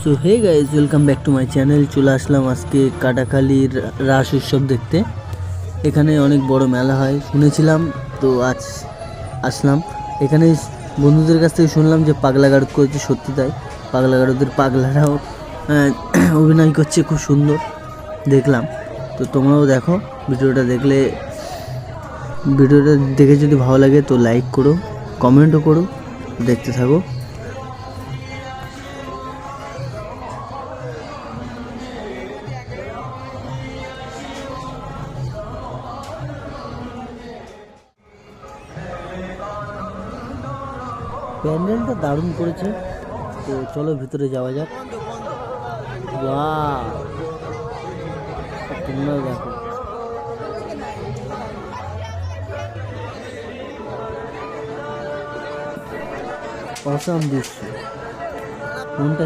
So hey guys, welcome back to my channel. চলে আসলাম আজকে কাটাখালীর রাস উৎসব দেখতে। এখানে অনেক বড় মেলা হয় শুনেছিলাম, তো আজ আসলাম। এখানে বন্ধুদের কাছ থেকে শুনলাম যে পাগলা গারদ করেছে, সত্যি তাই। পাগলা গারদের পাগলারাও অভিনয় করছে, খুব সুন্দর দেখলাম। তো তোমরাও দেখো, ভিডিওটা দেখে যদি ভালো লাগে তো লাইক করো, কমেন্টও করো, দেখতে থাকো। প্যান্ডেলটা দারুণ করেছে, তো চলো ভিতরে যাওয়া যাক। ওয়াও, তোমরাও দেখো। অসাম দৃশ্য, মনটা